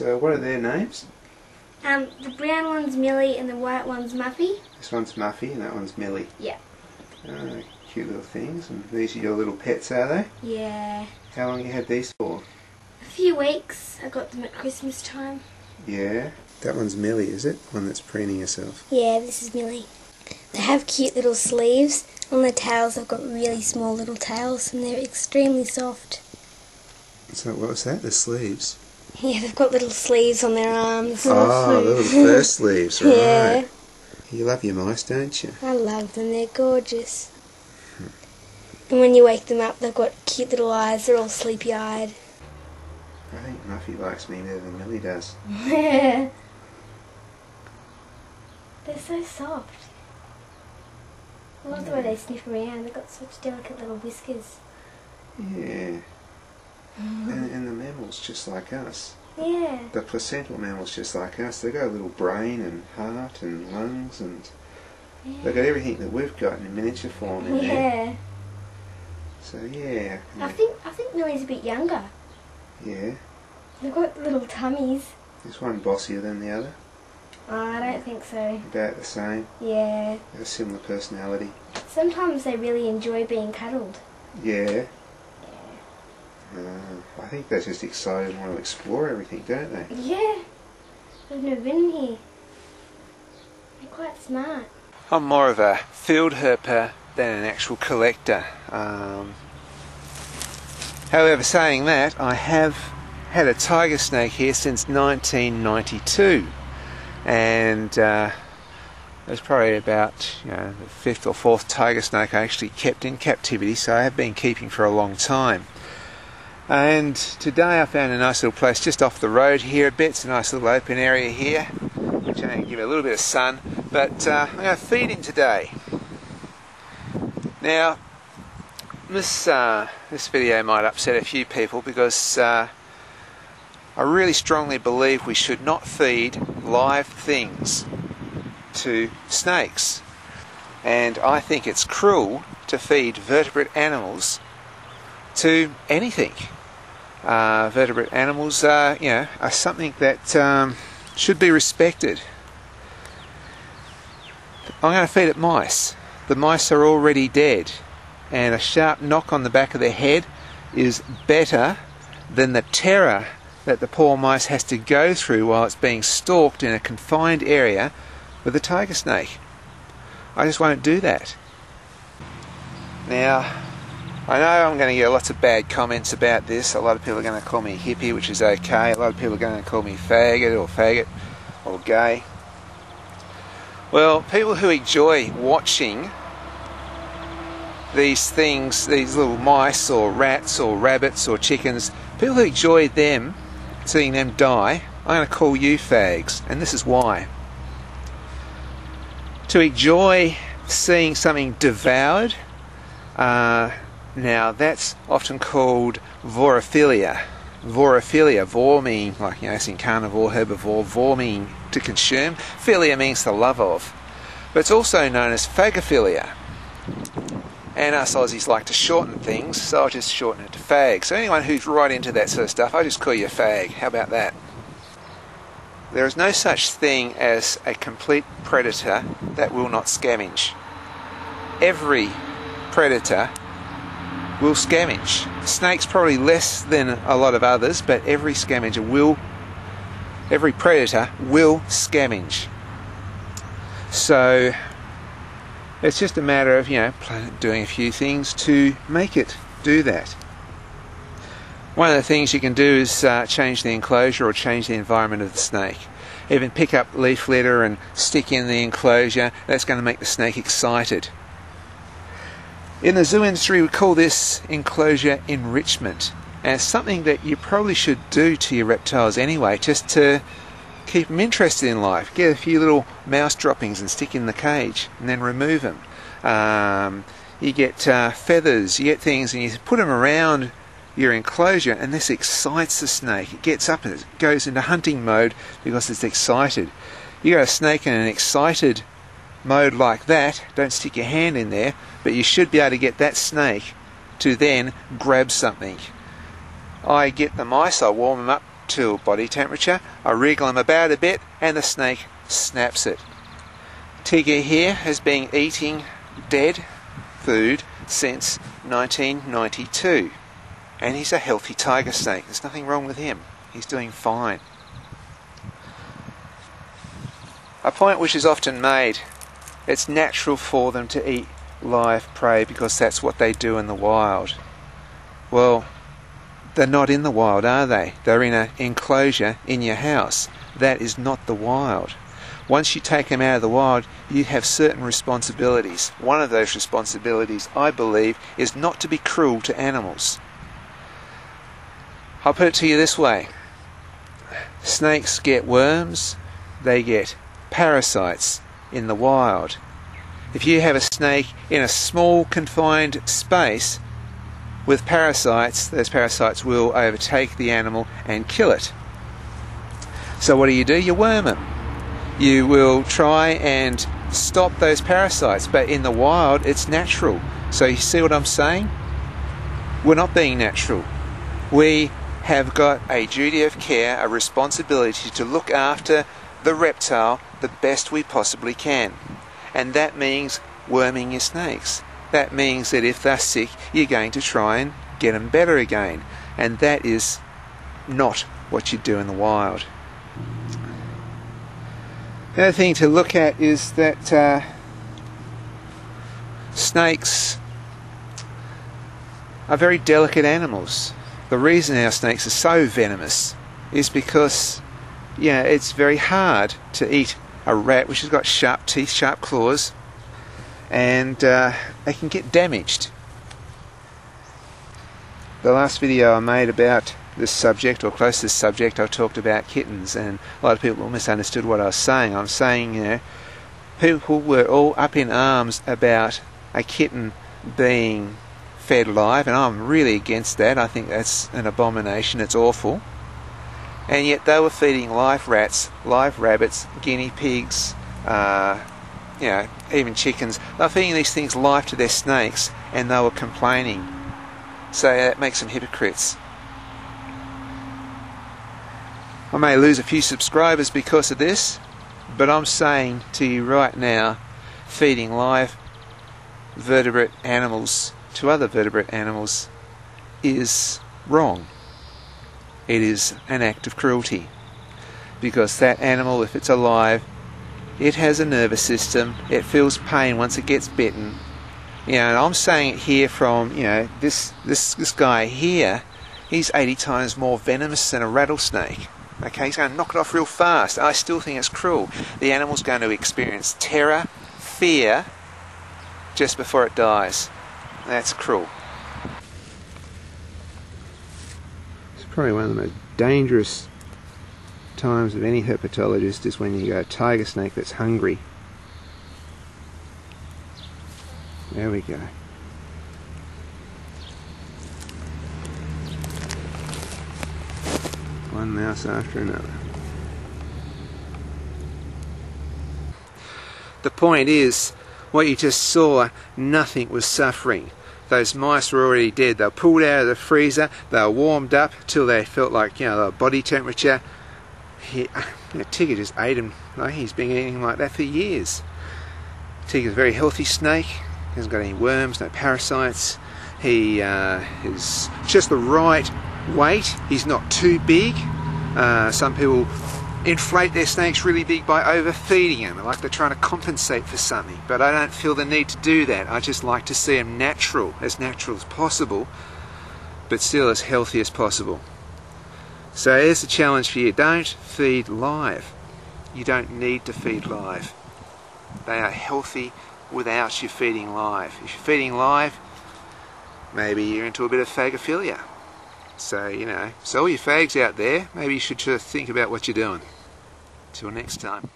So what are their names? The brown one's Millie and the white one's Muffy. This one's Muffy and that one's Millie. Yeah. Oh, cute little things. And these are your little pets, are they? Yeah. How long have you had these for? A few weeks. I got them at Christmas time. Yeah. That one's Millie, is it? One that's preening herself. Yeah, this is Millie. They have cute little sleeves. On their tails they've got really small little tails and they're extremely soft. So what was that? The sleeves? Yeah, they've got little sleeves on their arms. Oh, little fur sleeves, right. Yeah. You love your mice, don't you? I love them, they're gorgeous. And when you wake them up they've got cute little eyes, they're all sleepy-eyed. I think Muffy likes me better than Millie does. Yeah. They're so soft. I love the way they sniff around, they've got such delicate little whiskers. Yeah. And the mammals just like us. Yeah. The placental mammals just like us. They've got a little brain and heart and lungs and they've got everything that we've got in miniature form in there. So yeah. I think Millie's a bit younger. Yeah. They've got little tummies. Is one bossier than the other? Oh, I don't think so. About the same? Yeah. A similar personality? Sometimes they really enjoy being cuddled. Yeah. I think they're just excited and want to explore everything, don't they? Yeah. They've never been in here. They're quite smart. I'm more of a field herper than an actual collector. However, saying that, I have had a tiger snake here since 1992. And it was probably about the fifth or fourth tiger snake I actually kept in captivity, so I have been keeping for a long time. And today I found a nice little place just off the road here a bit. It's a nice little open area here, which I'm going to give it a little bit of sun, but I'm going to feed him today. Now, this video might upset a few people because I really strongly believe we should not feed live things to snakes. And I think it's cruel to feed vertebrate animals to anything. Vertebrate animals are something that should be respected. I'm going to feed it mice. The mice are already dead, and a sharp knock on the back of their head is better than the terror that the poor mice has to go through while it's being stalked in a confined area with a tiger snake. I just won't do that. Now, I know I'm going to get lots of bad comments about this. A lot of people are going to call me hippie, which is okay. A lot of people are going to call me faggot or gay. Well, people who enjoy watching these things, these little mice or rats or rabbits or chickens, people who enjoy them, seeing them die, I'm going to call you fags, and this is why. To enjoy seeing something devoured, now that's often called vorophilia. Vorophilia, vor meaning, like as in carnivore, herbivore, vor meaning to consume, philia means the love of. But it's also known as phagophilia. And us Aussies like to shorten things, so I'll just shorten it to fag. So anyone who's right into that sort of stuff, I'll just call you a fag. How about that? There is no such thing as a complete predator that will not scavenge. Every predator will scavenge. Snakes probably less than a lot of others, but every predator will scavenge. So it's just a matter of doing a few things to make it do that. One of the things you can do is change the enclosure or change the environment of the snake. Even pick up leaf litter and stick in the enclosure. That's going to make the snake excited. In the zoo industry we call this enclosure enrichment, and it's something that you probably should do to your reptiles anyway, just to keep them interested in life. Get a few little mouse droppings and stick in the cage and then remove them. You get feathers, you get things, and you put them around your enclosure, and this excites the snake. It gets up and it goes into hunting mode because it's excited. You got a snake in an excited mode like that, don't stick your hand in there, but you should be able to get that snake to then grab something. I get the mice, I warm them up till body temperature. I wriggle him about a bit and the snake snaps it. Tigger here has been eating dead food since 1992, and he's a healthy tiger snake. There's nothing wrong with him. He's doing fine. A point which is often made, it's natural for them to eat live prey because that's what they do in the wild. Well, they're not in the wild, are they? They're in an enclosure in your house. That is not the wild. Once you take them out of the wild, you have certain responsibilities. One of those responsibilities, I believe, is not to be cruel to animals. I'll put it to you this way. Snakes get worms, they get parasites in the wild. If you have a snake in a small confined space with parasites, those parasites will overtake the animal and kill it. So what do? You worm them. You will try and stop those parasites, but in the wild it's natural. So you see what I'm saying? We're not being natural. We have got a duty of care, a responsibility to look after the reptile the best we possibly can. And that means worming your snakes. That means that if they're sick, you're going to try and get them better again. And that is not what you do in the wild. The other thing to look at is that snakes are very delicate animals. The reason our snakes are so venomous is because, it's very hard to eat a rat which has got sharp teeth, sharp claws, and they can get damaged. The last video I made about this subject, or close to this subject, I talked about kittens, and a lot of people misunderstood what I was saying. I'm saying, people were all up in arms about a kitten being fed live, and I'm really against that. I think that's an abomination. It's awful. And yet they were feeding live rats, live rabbits, guinea pigs, even chickens. They were feeding these things live to their snakes, and they were complaining. So that makes them hypocrites. I may lose a few subscribers because of this, but I'm saying to you right now, feeding live vertebrate animals to other vertebrate animals is wrong. It is an act of cruelty, because that animal, if it's alive, it has a nervous system, it feels pain once it gets bitten. And I'm saying it here from, this guy here, he's 80 times more venomous than a rattlesnake. Okay, he's going to knock it off real fast. I still think it's cruel. The animal's going to experience terror, fear, just before it dies. That's cruel. It's probably one of the most dangerous times of any herpetologist is when you got a tiger snake that's hungry. There we go. One mouse after another. The point is, what you just saw, nothing was suffering. Those mice were already dead. They were pulled out of the freezer, they were warmed up till they felt like, their body temperature. Tigger just ate him. He's been eating like that for years. Tigger's a very healthy snake. He hasn't got any worms, no parasites. He is just the right weight. He's not too big. Some people inflate their snakes really big by overfeeding them, like they're trying to compensate for something, but I don't feel the need to do that. I just like to see them natural as possible, but still as healthy as possible. So here's the challenge for you: don't feed live. You don't need to feed live. They are healthy without you feeding live. If you're feeding live, maybe you're into a bit of phagophilia. So, so all you fags out there, maybe you should just think about what you're doing. Till next time.